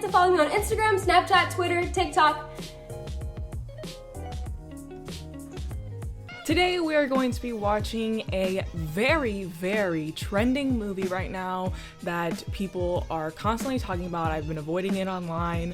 to follow me on Instagram, Snapchat, Twitter, TikTok. Today we are going to be watching a very, very trending movie right now that people are constantly talking about. I've been avoiding it online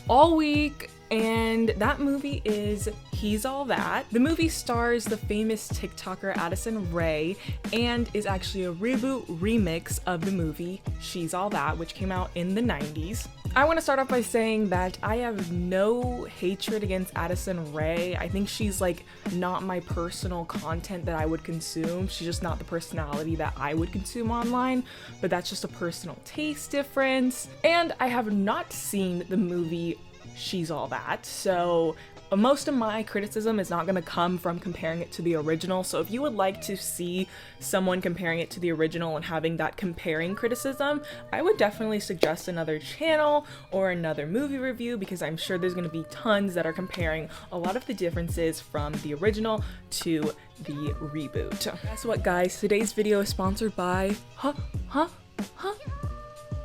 all week, and that movie is He's All That. The movie stars the famous TikToker Addison Rae and is actually a reboot remix of the movie She's All That, which came out in the 90s. I want to start off by saying that I have no hatred against Addison Rae. I think she's like not my personal content that I would consume. She's just not the personality that I would consume online, but that's just a personal taste difference. And I have not seen the movie She's All That, so most of my criticism is not going to come from comparing it to the original. So if you would like to see someone comparing it to the original and having that comparing criticism, I would definitely suggest another channel or another movie review, because I'm sure there's going to be tons that are comparing a lot of the differences from the original to the reboot. Guess what, guys? Today's video is sponsored by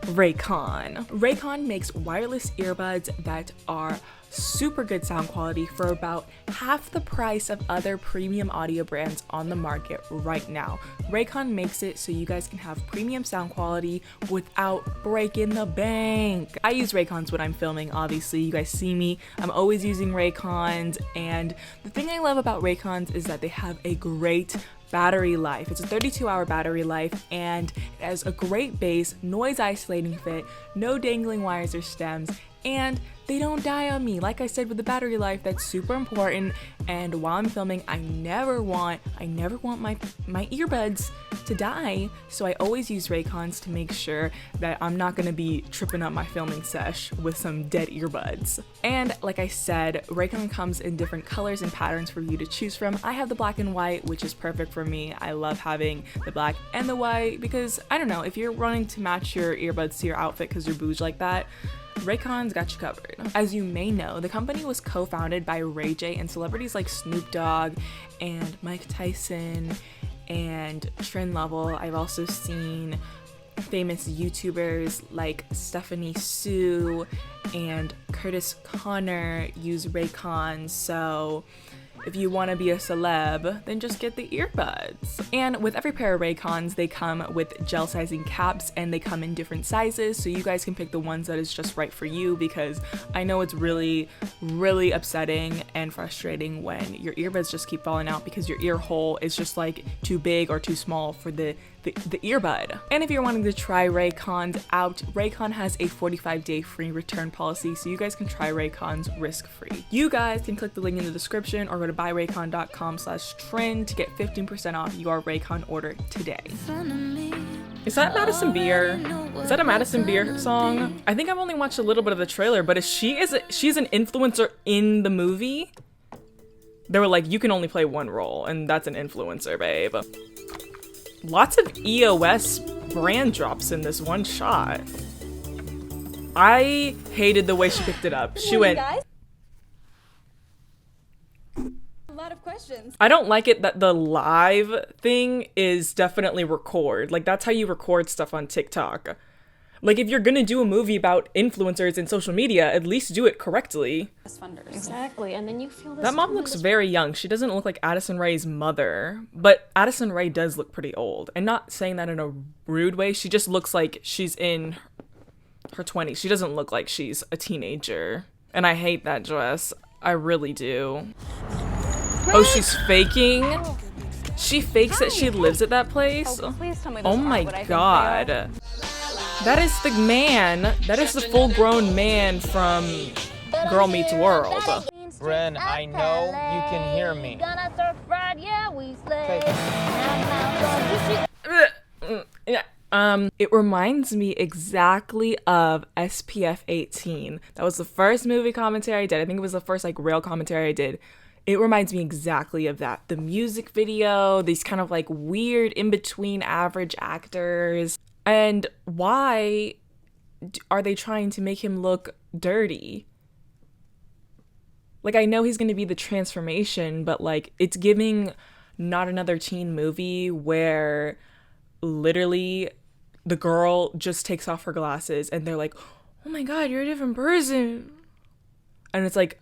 Raycon. Raycon makes wireless earbuds that are super good sound quality for about half the price of other premium audio brands on the market right now. Raycon makes it so you guys can have premium sound quality without breaking the bank. I use Raycons when I'm filming, obviously. You guys see me. I'm always using Raycons, and the thing I love about Raycons is that they have a great battery life. It's a 32-hour battery life, and it has a great bass, noise isolating fit, no dangling wires or stems, and they don't die on me. Like I said, with the battery life, that's super important. And while I'm filming, I never want my earbuds to die. So I always use Raycons to make sure that I'm not gonna be tripping up my filming sesh with some dead earbuds. And like I said, Raycon comes in different colors and patterns for you to choose from. I have the black and white, which is perfect for me. I love having the black and the white because, I don't know, if you're wanting to match your earbuds to your outfit because you're bougie like that, Raycon's got you covered. As you may know, the company was co-founded by Ray J and celebrities like Snoop Dogg and Mike Tyson and Trin Lovell. I've also seen famous YouTubers like Stephanie Sue and Curtis Connor use Raycons, so if you want to be a celeb, then just get the earbuds. And with every pair of Raycons, they come with gel sizing caps, and they come in different sizes, so you guys can pick the ones that is just right for you, because I know it's really, really upsetting and frustrating when your earbuds just keep falling out because your ear hole is just like too big or too small for the earbud. And if you're wanting to try Raycons out, Raycon has a 45-day free return policy, so you guys can try Raycons risk-free. You guys can click the link in the description or go to buyraycon.com/Trin to get 15% off your Raycon order today. Is that Madison Beer? Is that a Madison Beer song? I think I've only watched a little bit of the trailer, but she's an influencer in the movie? They were like, you can only play one role, and that's an influencer, babe. Lots of EOS brand drops in this one shot. I hated the way she picked it up. She went, guys. A lot of questions. I don't like it that the live thing is definitely record. Like, that's how you record stuff on TikTok. Like, if you're gonna do a movie about influencers in social media, at least do it correctly. Exactly, and then you feel this. That mom looks very young. She doesn't look like Addison Rae's mother, but Addison Rae does look pretty old. And not saying that in a rude way, she just looks like she's in her 20s. She doesn't look like she's a teenager. And I hate that dress. I really do. Oh, she's faking? She fakes that she lives at that place? Oh my god. That is the man. That is the full-grown man from Girl Meets World. Ren, I know you can hear me. It reminds me exactly of SPF 18. That was the first movie commentary I did. I think it was the first like real commentary I did. It reminds me exactly of that. The music video, these kind of like weird in-between average actors. And why are they trying to make him look dirty? Like, I know he's going to be the transformation, but like, it's giving not another teen movie where literally the girl just takes off her glasses and they're like, oh my god, you're a different person. And it's like,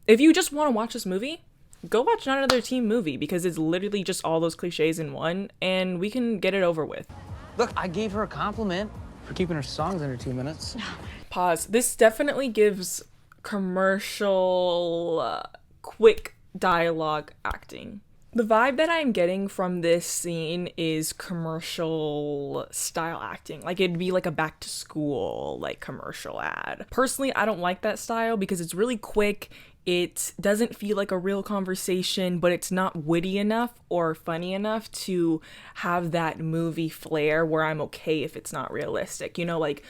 if you just want to watch this movie, go watch another Teen movie, because it's literally just all those cliches in one, and we can get it over with. Look, I gave her a compliment for keeping her songs under 2 minutes. Pause. This definitely gives commercial, quick dialogue acting. The vibe that I'm getting from this scene is commercial style acting. Like, it'd be like a back to school, like, commercial ad. Personally, I don't like that style because it's really quick. It doesn't feel like a real conversation, but it's not witty enough or funny enough to have that movie flair where I'm okay if it's not realistic. You know, like,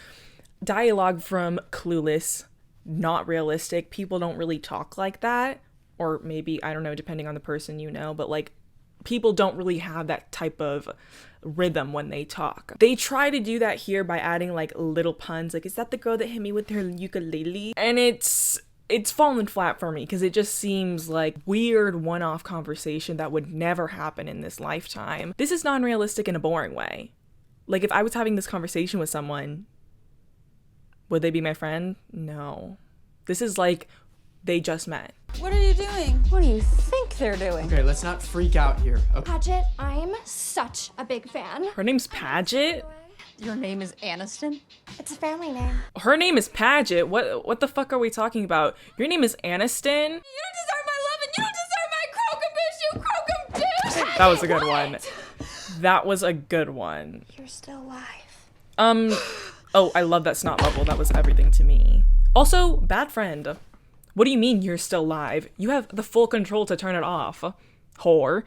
dialogue from Clueless, not realistic. People don't really talk like that. Or maybe, I don't know, depending on the person, you know, but like, people don't really have that type of rhythm when they talk. They try to do that here by adding like little puns, like, is that the girl that hit me with her ukulele? And it's fallen flat for me because it just seems like weird one-off conversation that would never happen in this lifetime. This is non-realistic in a boring way. Like, if I was having this conversation with someone, would they be my friend? No. This is like, they just met. What are you doing? What do you think they're doing? Okay, let's not freak out here. Okay. Paget, I'm such a big fan. Her name's Paget? Your name is Aniston? It's a family name. Her name is Paget? What the fuck are we talking about? Your name is Aniston? You don't deserve my love and you don't deserve my crocum-bitch, you crocum-bitch! That was a good one. That was a good one. You're still alive. Oh, I love that snot bubble. That was everything to me. Also, bad friend. What do you mean you're still live? You have the full control to turn it off. Whore.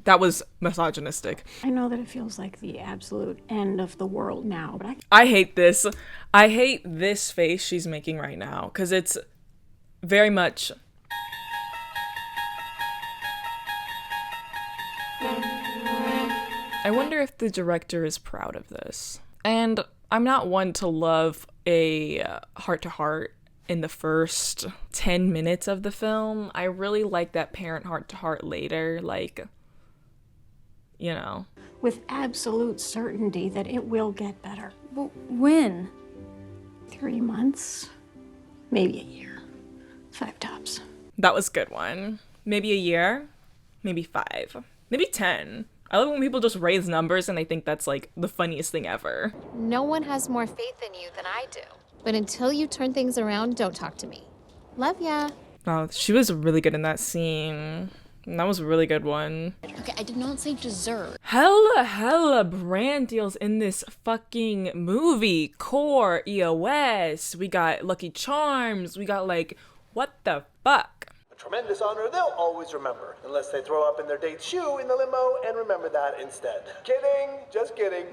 That was misogynistic. I know that it feels like the absolute end of the world now, but I hate this. I hate this face she's making right now, because it's very much... I wonder if the director is proud of this. And I'm not one to love a heart-to-heart in the first 10 minutes of the film. I really like that parent heart-to-heart later, like, you know. with absolute certainty that it will get better. But when? 3 months, maybe a year, 5 tops. That was a good one. Maybe a year, maybe 5, maybe 10. I love when people just raise numbers and they think that's like the funniest thing ever. No one has more faith in you than I do. But until you turn things around, don't talk to me. Love ya. Wow, she was really good in that scene. That was a really good one. Okay, I did not say deserve. Hella brand deals in this fucking movie. Core, EOS, we got Lucky Charms, we got like, what the fuck? A tremendous honor they'll always remember, unless they throw up in their date's shoe in the limo and remember that instead. Kidding, just kidding.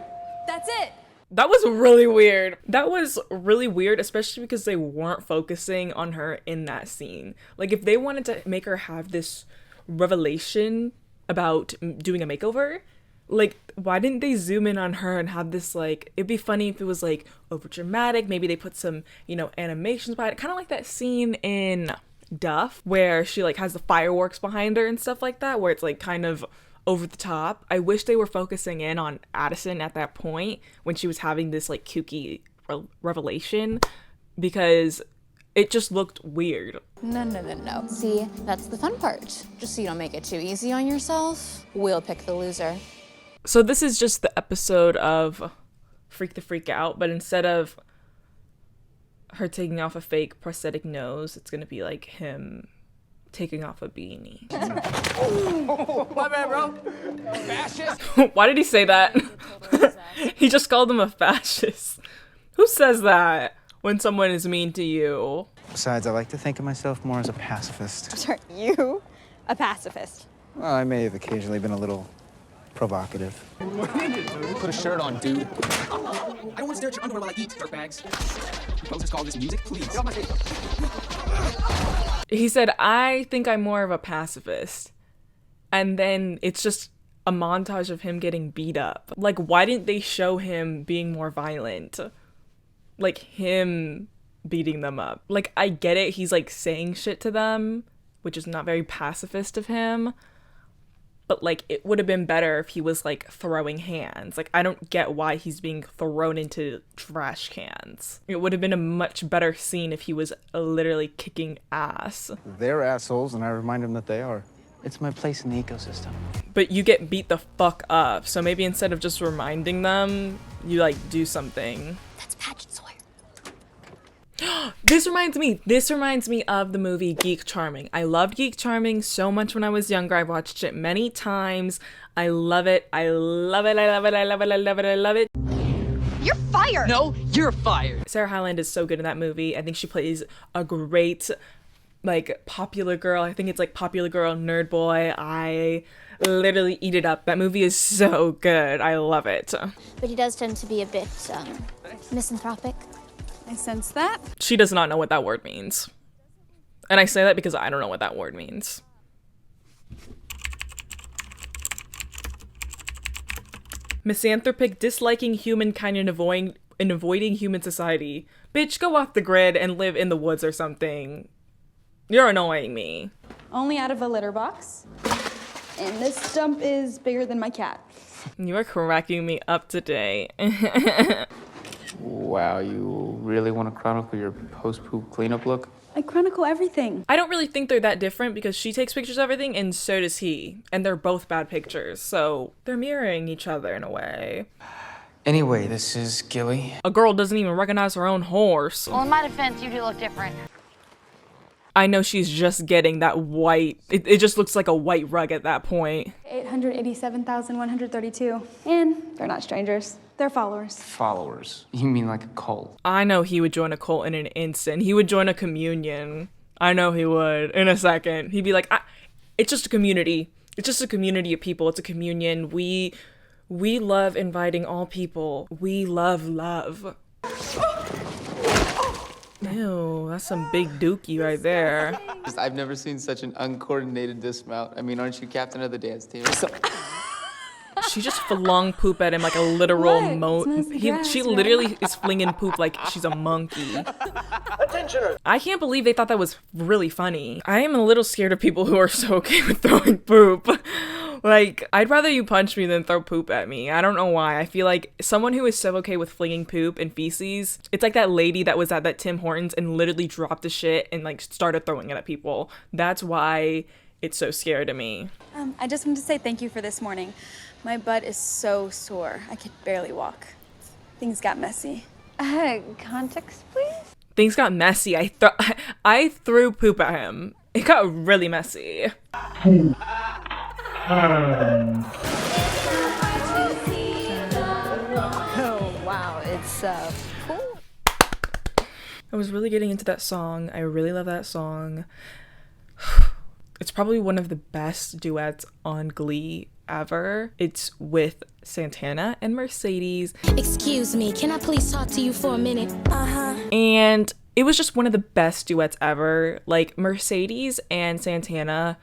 That's it. That was really weird. That was really weird, especially because they weren't focusing on her in that scene. Like, if they wanted to make her have this revelation about doing a makeover, like, why didn't they zoom in on her and have this, like, it'd be funny if it was, like, over dramatic. Maybe they put some, you know, animations behind it. Kind of like that scene in Duff where she, like, has the fireworks behind her and stuff like that, where it's, like, kind of over the top. I wish they were focusing in on Addison at that point when she was having this like kooky revelation, because it just looked weird. No. See, that's the fun part. Just so you don't make it too easy on yourself, we'll pick the loser. So this is just the episode of Freak the Freak Out, but instead of her taking off a fake prosthetic nose, it's gonna be like him taking off a beanie. My bad, bro. Fascist. Why did he say that? He just called him a fascist. Who says that when someone is mean to you? Besides, I like to think of myself more as a pacifist. Sorry, you? A pacifist? Well, I may have occasionally been a little provocative. Put a shirt on, dude. I don't want to stare at your underwear while I eat, dirtbags. Composers call this music, please. Get off my face. He said, I think I'm more of a pacifist. And then it's just a montage of him getting beat up. Like, why didn't they show him being more violent? Like, him beating them up. Like, I get it, he's like saying shit to them, which is not very pacifist of him. but like it would have been better if he was like throwing hands. Like I don't get why he's being thrown into trash cans. It would have been a much better scene if he was literally kicking ass. They're assholes, and I remind them that they are. It's my place in the ecosystem. But you get beat the fuck up, so maybe instead of just reminding them, you like do something. That's Paget Sawyer. This reminds me of the movie Geek Charming. I loved Geek Charming so much when I was younger. I watched it many times. I love it. I love it. I love it. I love it. I love it. I love it. You're fired. No, you're fired. Sarah Hyland is so good in that movie. I think she plays a great like popular girl. I think it's like popular girl, nerd boy. I literally eat it up. That movie is so good. I love it. But he does tend to be a bit misanthropic. I sense that. She does not know what that word means. And I say that because I don't know what that word means. Misanthropic, disliking humankind and avoiding human society. Bitch, go off the grid and live in the woods or something. You're annoying me. Only out of a litter box. And this stump is bigger than my cat. You are cracking me up today. Wow, you really want to chronicle your post-poop cleanup look? I chronicle everything. I don't really think they're that different because she takes pictures of everything and so does he. And they're both bad pictures, so they're mirroring each other in a way. Anyway, this is Gilly. A girl doesn't even recognize her own horse. Well, in my defense, you do look different. I know she's just getting that white, it just looks like a white rug at that point. 887,132. And they're not strangers. They're followers. Followers? You mean like a cult? I know he would join a cult in an instant. He would join a communion. I know he would in a second. He'd be like, it's just a community. It's just a community of people. It's a communion. We love inviting all people. We love love. Ew, that's some big dookie right there. I've never seen such an uncoordinated dismount. I mean, aren't you captain of the dance team? She just flung poop at him like a literal she literally is flinging poop like she's a monkey. Attention. I can't believe they thought that was really funny. I am a little scared of people who are so okay with throwing poop. Like, I'd rather you punch me than throw poop at me. I don't know why. I feel like someone who is so okay with flinging poop and feces, it's like that lady that was at that Tim Hortons and literally dropped the shit and like started throwing it at people. That's why it's so scary to me. I just wanted to say thank you for this morning. My butt is so sore. I could barely walk. Things got messy. Context, please? Things got messy. I threw poop at him. It got really messy. Oh, wow. It's, cool. I was really getting into that song. I really love that song. It's probably one of the best duets on Glee ever. It's with Santana and Mercedes. Excuse me, can I please talk to you for a minute? And it was just one of the best duets ever. Like, Mercedes and Santana,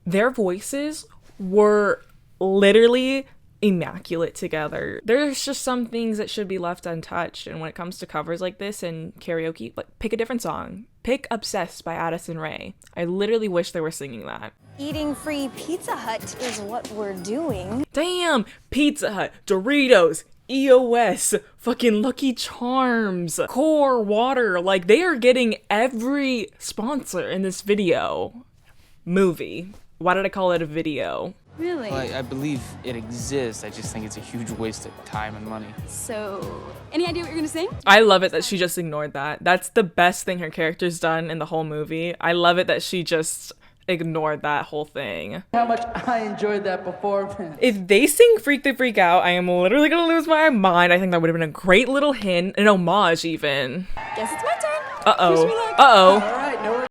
their voices were literally immaculate together. There's just some things that should be left untouched, and when it comes to covers like this and karaoke, like, pick a different song. Pick Obsessed by Addison Rae. I literally wish they were singing that. Eating free Pizza Hut is what we're doing. Damn! Pizza Hut, Doritos, EOS, fucking Lucky Charms, Core Water, like, they are getting every sponsor in this movie. Why did I call it a video? Really? Well, I believe it exists. I just think it's a huge waste of time and money. So, any idea what you're gonna sing? I love it that she just ignored that. That's the best thing her character's done in the whole movie. I love it that she just ignored that whole thing. How much I enjoyed that performance. If they sing Freak the Freak Out, I am literally gonna lose my mind. I think that would have been a great little hint, an homage even. Guess it's my turn. Uh-oh. Wish me luck. Uh-oh. All right, no worries.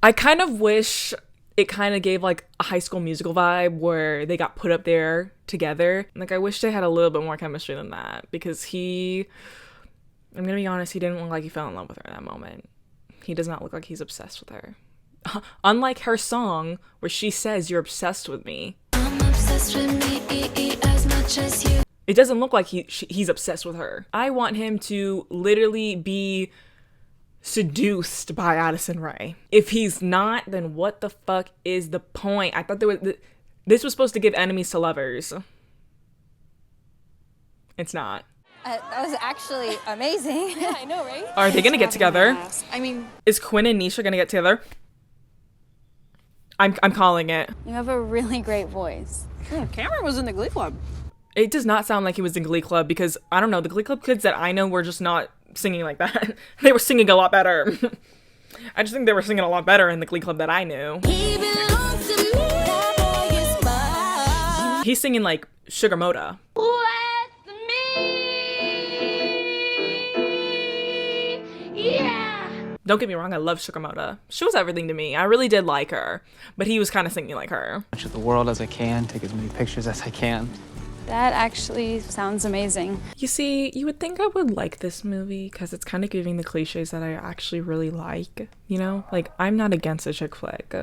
I kind of wish it kind of gave like a High School Musical vibe where they got put up there together. Like, I wish they had a little bit more chemistry than that, because I'm gonna be honest, he didn't look like he fell in love with her in that moment. He does not look like he's obsessed with her. Unlike her song where she says, "You're obsessed with me." I'm obsessed with me as much as you. It doesn't look like he's obsessed with her. I want him to literally be seduced by Addison Rae. If he's not, then what the fuck is the point? I thought this was supposed to give enemies to lovers. It's not. That was actually amazing. Yeah, I know, right? Are they gonna get together? I mean, Is Quinn and Nisha gonna get together? I'm calling it. you have a really great voice. Cameron was in the Glee Club. It does not sound like he was in Glee Club, because I don't know, the Glee Club kids that I know were just not singing like that. They were singing a lot better. I just think they were singing a lot better in the Glee Club that I knew. He's singing like Sugar Moda. Don't get me wrong, I love Sugar Moda. She was everything to me. I really did like her, but he was kind of singing like her. Much of the world as I can, take as many pictures as I can. That actually sounds amazing. You see, you would think I would like this movie because it's kind of giving the cliches that I actually really like, you know? Like, I'm not against a chick flick.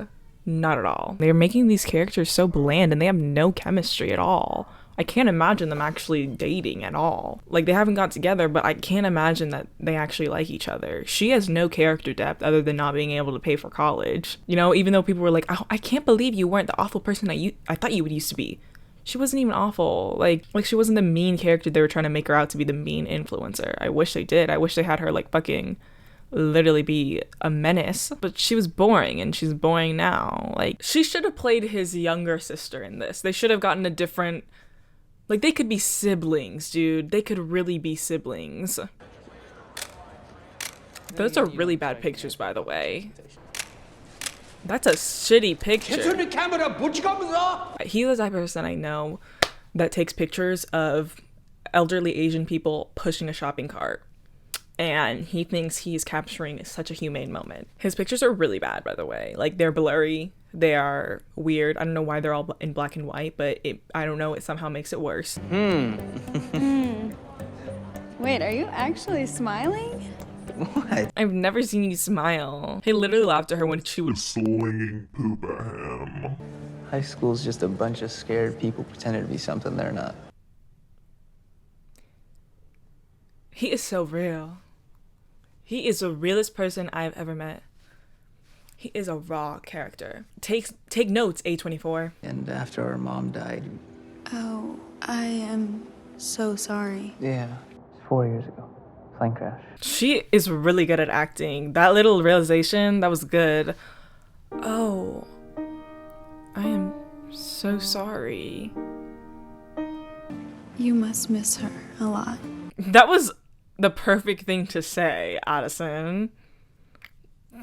Not at all. They're making these characters so bland and they have no chemistry at all. I can't imagine them actually dating at all. Like, they haven't got together, but I can't imagine that they actually like each other. She has no character depth other than not being able to pay for college. You know, even though people were like, oh, I can't believe you weren't the awful person I thought you would used to be. She wasn't even awful. Like she wasn't the mean character they were trying to make her out to be, the mean influencer. I wish they did. I wish they had her like fucking literally be a menace, but she was boring and she's boring now. Like, she should have played his younger sister in this. They should have gotten a different, like, they could be siblings, dude. They could really be siblings. Those are really bad pictures, by the way. That's a shitty picture. He's the type of person I know that takes pictures of elderly Asian people pushing a shopping cart, and he thinks he's capturing such a humane moment. His pictures are really bad, by the way. Like, they're blurry, they are weird. I don't know why they're all in black and white, but I don't know, it somehow makes it worse. Wait, are you actually smiling? What? I've never seen you smile. He literally laughed at her when she was slinging poop at him. High school's just a bunch of scared people pretending to be something they're not. He is so real. He is the realest person I've ever met. He is a raw character. Take notes, A24. And after our mom died. Oh, I am so sorry. Yeah, 4 years ago. Plane crash. She is really good at acting. That little realization, that was good. Oh, I am so sorry. You must miss her a lot. That was the perfect thing to say, Addison.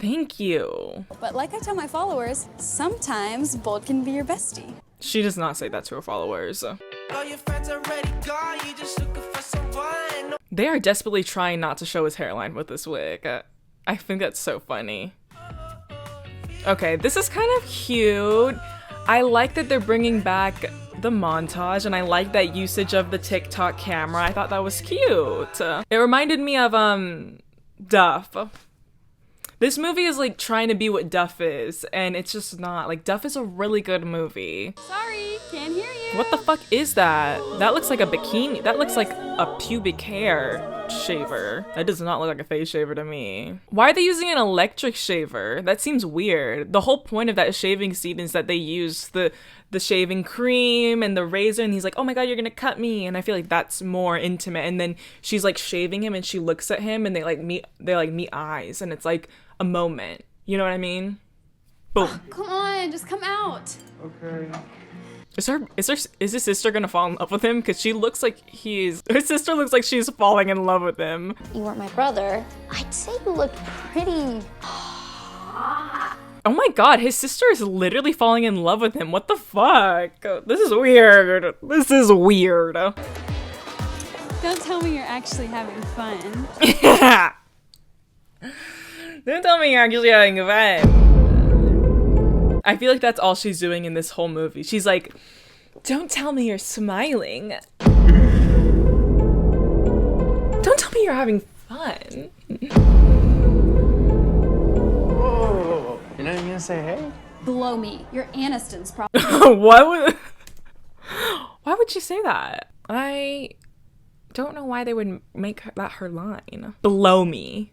Thank you. But like I tell my followers, sometimes bold can be your bestie. She does not say that to her followers. All your friends already gone, you just looking for someone. They are desperately trying not to show his hairline with this wig. I think that's so funny. Okay, this is kind of cute. I like that they're bringing back the montage, and I like that usage of the TikTok camera. I thought that was cute. It reminded me of Duff. This movie is like trying to be what Duff is, and it's just not. Like, Duff is a really good movie. Sorry, can't hear you. What the fuck is that? That looks like a bikini. That looks like a pubic hair shaver. That does not look like a face shaver to me. Why are they using an electric shaver? That seems weird. The whole point of that shaving scene is that they use the shaving cream and the razor, and he's like, oh my god, you're gonna cut me, and I feel like that's more intimate. And then she's like shaving him and she looks at him and they meet eyes, and it's like a moment. You know what I mean? Boom. Oh, come on, just come out. Okay. Is his sister gonna fall in love with him? Because she looks like her sister looks like she's falling in love with him. You weren't my brother. I'd say you look pretty. Oh my god, his sister is literally falling in love with him. What the fuck? This is weird. This is weird. Don't tell me you're actually having fun. Don't tell me you're actually having fun. I feel like that's all she's doing in this whole movie. She's like, don't tell me you're smiling. Don't tell me you're having fun. Whoa. You're not even gonna say hey? Blow me. You're Aniston's problem. Why would she say that? I don't know why they would make that her line. Below me.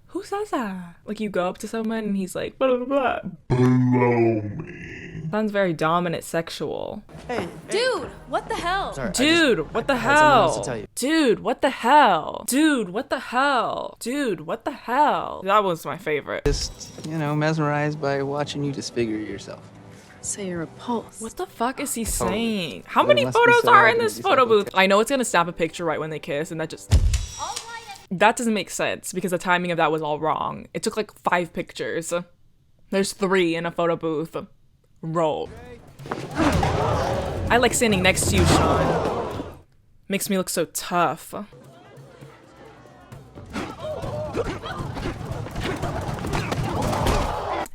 Who says that? Like, you go up to someone and he's like, blah, blah, blah. Below me. Sounds very dominant sexual. Hey. Dude, what the hell? Sorry, Dude, what the I had something else to hell? tell you. Dude, what the hell? Dude, what the hell? Dude, what the hell? That was my favorite. Just, mesmerized by watching you disfigure yourself. So you're repulsed. What the fuck is he saying? How Well, it many must be photos so are hard in to this get photo yourself booth? I know it's gonna snap a picture right when they kiss, and that just... That doesn't make sense because the timing of that was all wrong. It took like 5 pictures. There's 3 in a photo booth. Roll. I like standing next to you, Sean. Makes me look so tough.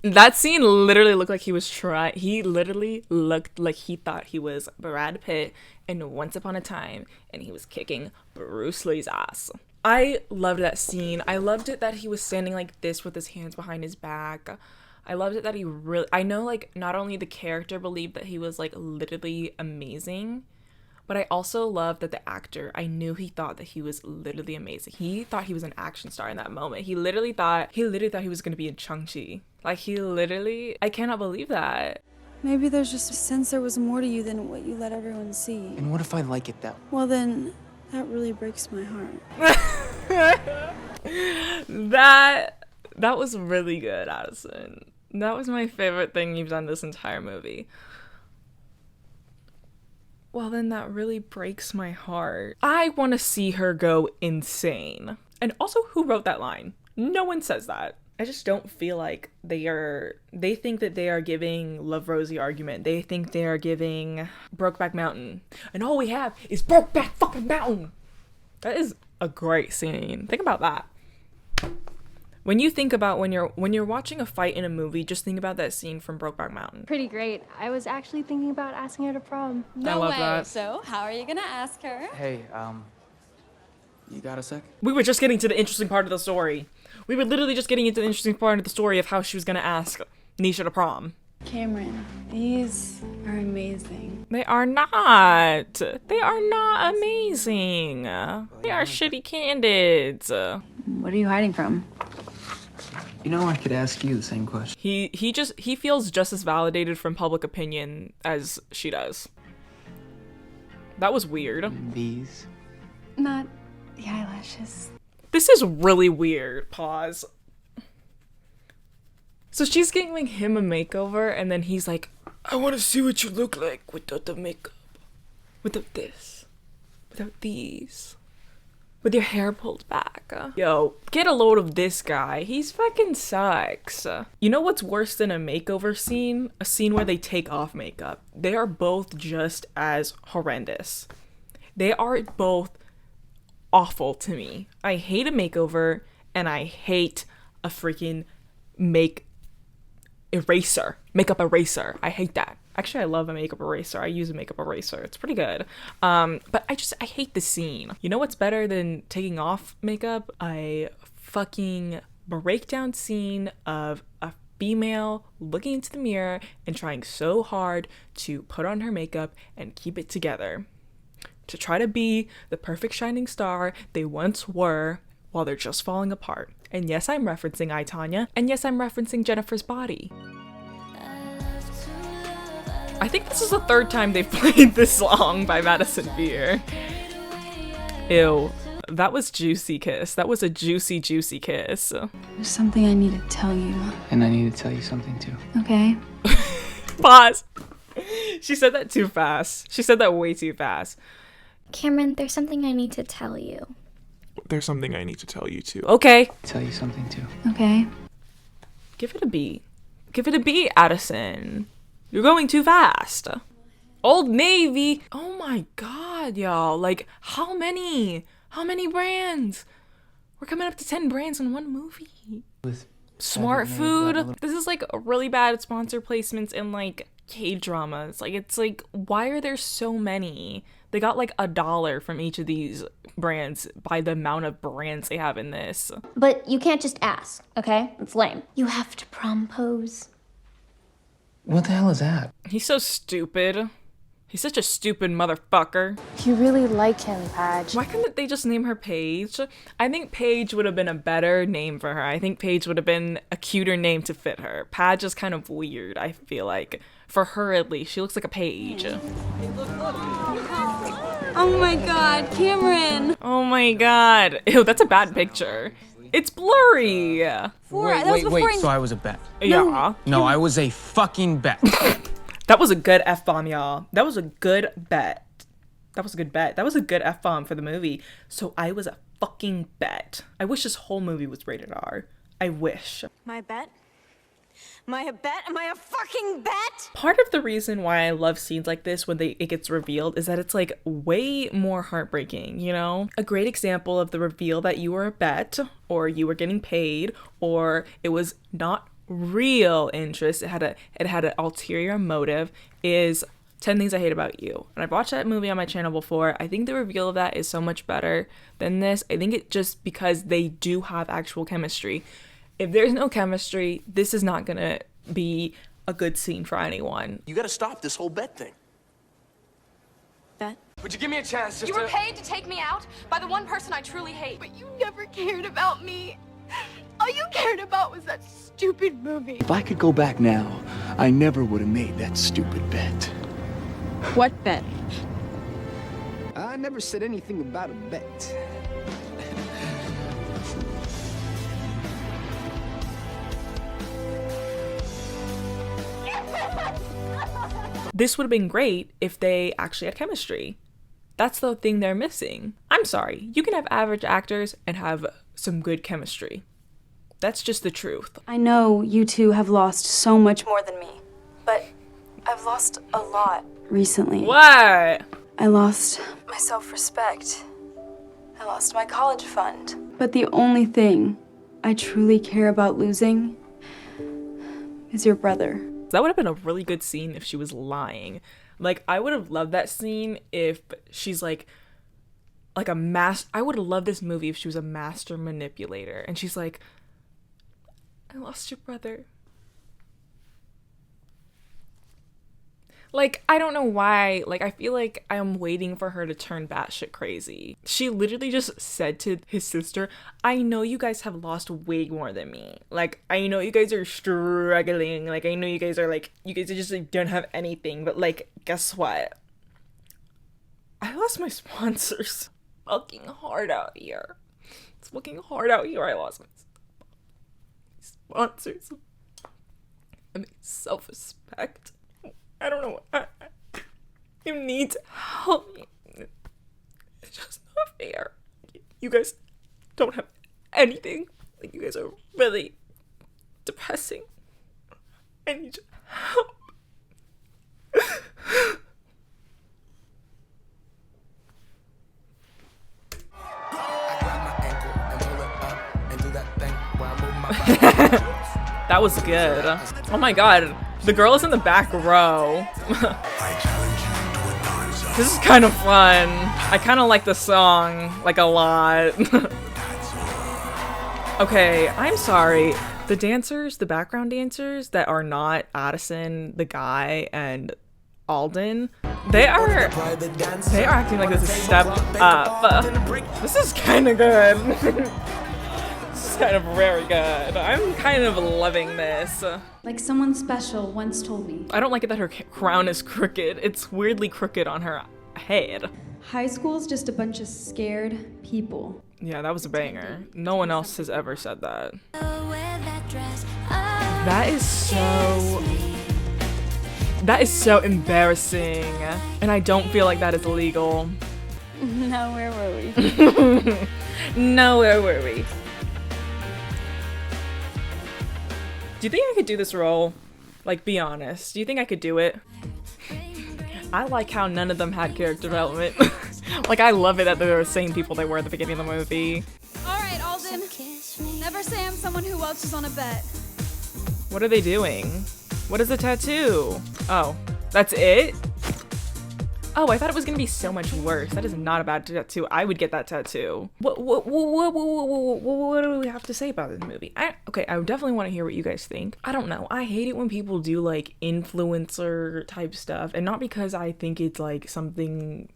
That scene literally looked like he was trying. He literally looked like he thought he was Brad Pitt in Once Upon a Time, and he was kicking Bruce Lee's ass. I loved that scene. I loved it that he was standing like this with his hands behind his back. I loved it that he really... I know, like, not only the character believed that he was, like, literally amazing, but I also loved that the actor, I knew he thought that he was literally amazing. He thought he was an action star in that moment. He literally thought he was going to be in Shang-Chi. Like, he literally... I cannot believe that. Maybe there's just a sense there was more to you than what you let everyone see. And what if I like it that way? Well then, that really breaks my heart. That was really good, Addison. That was my favorite thing you've done this entire movie. Well, then that really breaks my heart. I want to see her go insane. And also, who wrote that line? No one says that. I just don't feel like they think that they are giving Love Rosie argument. They think they are giving Brokeback Mountain. And all we have is Brokeback fucking Mountain. That is a great scene. Think about that. When you think about when you're watching a fight in a movie, just think about that scene from Brokeback Mountain. Pretty great. I was actually thinking about asking her to prom. I love that. So, how are you gonna ask her? Hey, you got a sec? We were just getting to the interesting part of the story. We were literally just getting into the interesting part of the story of how she was gonna ask Nisha to prom. Cameron, these are amazing. They are not. They are not amazing. They are shitty candidates. What are you hiding from? I could ask you the same question. He feels just as validated from public opinion as she does. That was weird. These? Not the eyelashes. This is really weird. Pause. So she's giving him a makeover, and then he's like, I want to see what you look like without the makeup. Without this. Without these. With your hair pulled back. Yo, get a load of this guy. He's fucking sucks. You know what's worse than a makeover scene? A scene where they take off makeup. They are both just as horrendous. They are both awful to me. I hate a makeover, and I hate a freaking makeup eraser. I hate that. Actually, I love a makeup eraser. I use a makeup eraser. It's pretty good. But I hate the scene. You know what's better than taking off makeup? A fucking breakdown scene of a female looking into the mirror and trying so hard to put on her makeup and keep it together. To try to be the perfect shining star they once were while they're just falling apart. And yes, I'm referencing I, Tonya. And yes, I'm referencing Jennifer's Body. I think this is the 3rd time they've played this song by Madison Beer. Ew. That was juicy kiss. That was a juicy, juicy kiss. There's something I need to tell you. And I need to tell you something too. Okay? Pause. She said that too fast. She said that way too fast. Cameron, there's something I need to tell you. There's something I need to tell you too. Okay. Tell you something too. Okay. Give it a B. Give it a B, Addison. You're going too fast. Old Navy. Oh my god, y'all. Like, how many? How many brands? We're coming up to 10 brands in one movie. With Smart Food. This is like really bad sponsor placements in like K-dramas. Like, it's like, why are there so many? They got like $1 from each of these brands by the amount of brands they have in this. But you can't just ask, okay? It's lame. You have to propose. What the hell is that? He's so stupid. He's such a stupid motherfucker. You really like him, Padge. Why couldn't they just name her Paige? I think Paige would have been a better name for her. I think Paige would have been a cuter name to fit her. Padge is kind of weird, I feel like. For her, at least. She looks like a Paige. Oh my god, Cameron! Oh my god. Ew, that's a bad picture. It's blurry. Wait. So I was a bet. Yeah. No, I was a fucking bet. That was a good F-bomb, y'all. That was a good bet. That was a good bet. That was a good F-bomb for the movie. So I was a fucking bet. I wish this whole movie was rated R. I wish. My bet? Am I a bet? Am I a fucking bet? Part of the reason why I love scenes like this when it gets revealed is that it's like way more heartbreaking, you know? A great example of the reveal that you were a bet, or you were getting paid, or it was not real interest, it had an ulterior motive, is 10 Things I Hate About You. And I've watched that movie on my channel before. I think the reveal of that is so much better than this. I think it just because they do have actual chemistry. If there's no chemistry, this is not gonna be a good scene for anyone. You gotta stop this whole bet thing. Bet? Would you give me a chance just You were paid to take me out by the one person I truly hate. But you never cared about me. All you cared about was that stupid movie. If I could go back now, I never would have made that stupid bet. What bet? I never said anything about a bet. This would have been great if they actually had chemistry. That's the thing they're missing. I'm sorry, you can have average actors and have some good chemistry. That's just the truth. I know you two have lost so much more than me, but I've lost a lot recently. What? I lost my self-respect. I lost my college fund. But the only thing I truly care about losing is your brother. That would have been a really good scene if she was lying. Like, I would have loved that scene if she's like a I would have loved this movie if she was a master manipulator and she's like, I lost your brother. Like, I don't know why. Like, I feel like I'm waiting for her to turn batshit crazy. She literally just said to his sister, I know you guys have lost way more than me. Like, I know you guys are struggling. Like, I know you guys are just like, don't have anything. But, like, guess what? I lost my sponsors. Fucking hard out here. It's fucking hard out here. I lost my sponsors. I mean, self-respect. I don't know. You need to help me. It's just not fair. You guys don't have anything. Like, you guys are really depressing. I need your help. That was good. Oh my god. The girl is in the back row. This is kind of fun. I kind of like the song, like, a lot. Okay, I'm sorry. The dancers, the background dancers that are not Addison, the guy, and Alden, they are acting like this is a step up. This is kind of good. Kind of very good. I'm kind of loving this. Like someone special once told me. I don't like it that her crown is crooked. It's weirdly crooked on her head. High school's just a bunch of scared people. Yeah, that was a banger. No one else has ever said that. That is so embarrassing. And I don't feel like that is illegal. No, where were we? No, where were we? Do you think I could do this role? Like, be honest. Do you think I could do it? I like how none of them had character development. Like, I love it that they're the same people they were at the beginning of the movie. Alright, Alden. Never say I'm someone who else is on a bet? What are they doing? What is the tattoo? Oh, that's it? Oh, I thought it was gonna be so much worse. That is not a bad tattoo. I would get that tattoo. What do we have to say about this movie? Okay, I definitely want to hear what you guys think. I don't know. I hate it when people do like influencer type stuff, and not because I think it's like something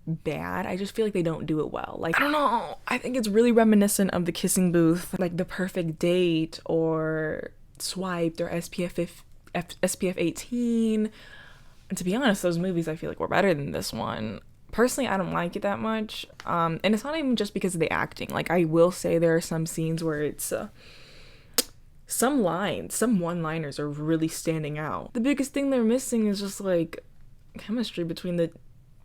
bad. I just feel like they don't do it well. Like, I don't know. I think it's really reminiscent of The Kissing Booth, like The Perfect Date or Swiped or SPF 18. And to be honest, those movies I feel like were better than this one. Personally, I don't like it that much. And it's not even just because of the acting. Like, I will say there are some scenes where it's some one-liners are really standing out. The biggest thing they're missing is just like chemistry between the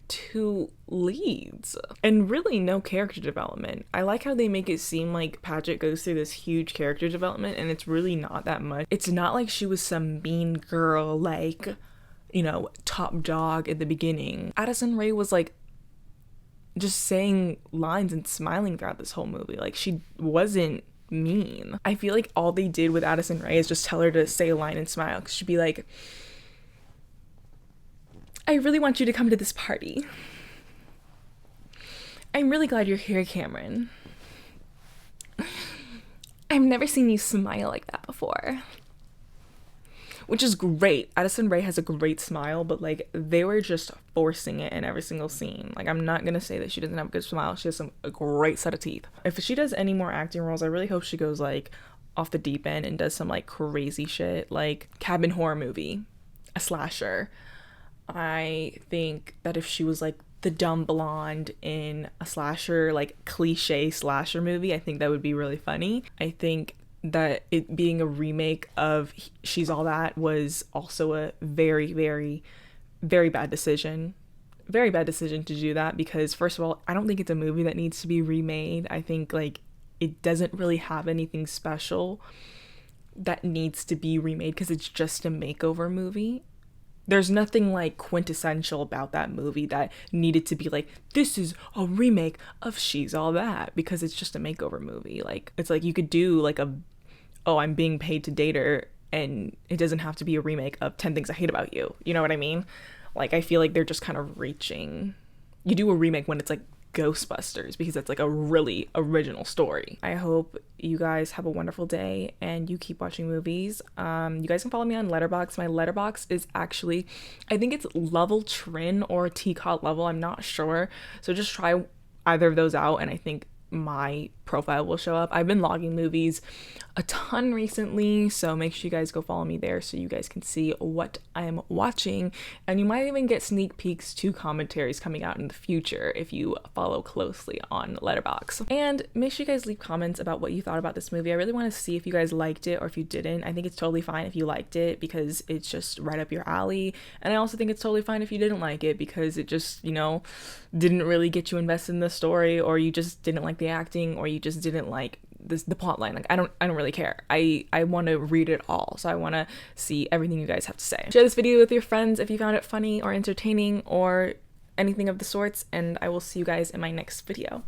two leads and really no character development. I like how they make it seem like Paget goes through this huge character development, and it's really not that much. It's not like she was some mean girl, like, you know, top dog at the beginning. Addison Rae was like just saying lines and smiling throughout this whole movie. Like, she wasn't mean. I feel like all they did with Addison Rae is just tell her to say a line and smile, because she'd be like, I really want you to come to this party. I'm really glad you're here, Cameron. I've never seen you smile like that before. Which is great. Addison Rae has a great smile, but like they were just forcing it in every single scene. Like, I'm not gonna say that she doesn't have a good smile. She has a great set of teeth. If she does any more acting roles, I really hope she goes like off the deep end and does some like crazy shit, like cabin horror movie, a slasher. I think that if she was like the dumb blonde in a slasher, like cliche slasher movie, I think that would be really funny. I think that it being a remake of She's All That was also a very, very, very bad decision. Very bad decision to do that, because first of all, I don't think it's a movie that needs to be remade. I think like it doesn't really have anything special that needs to be remade, because it's just a makeover movie. There's nothing like quintessential about that movie that needed to be like, this is a remake of She's All That, because it's just a makeover movie. Like, it's like you could do like I'm being paid to date her, and it doesn't have to be a remake of 10 Things I Hate About You. You know what I mean? Like, I feel like they're just kind of reaching. You do a remake when it's like Ghostbusters, because that's like a really original story. I hope you guys have a wonderful day and you keep watching movies. You guys can follow me on Letterboxd. My Letterboxd is actually, I think it's Lovell Trin or Teacot Lovell. I'm not sure. So just try either of those out, and I think my profile will show up. I've been logging movies a ton recently, so make sure you guys go follow me there so you guys can see what I'm watching, and you might even get sneak peeks to commentaries coming out in the future if you follow closely on Letterboxd. And make sure you guys leave comments about what you thought about this movie. I really want to see if you guys liked it or if you didn't. I think it's totally fine if you liked it, because it's just right up your alley, and I also think it's totally fine if you didn't like it, because it just, you know, didn't really get you invested in the story, or you just didn't like the acting, or you just didn't like the plot line. Like, I don't really care. I want to read it all, so I want to see everything you guys have to say. Share this video with your friends if you found it funny or entertaining or anything of the sorts, and I will see you guys in my next video.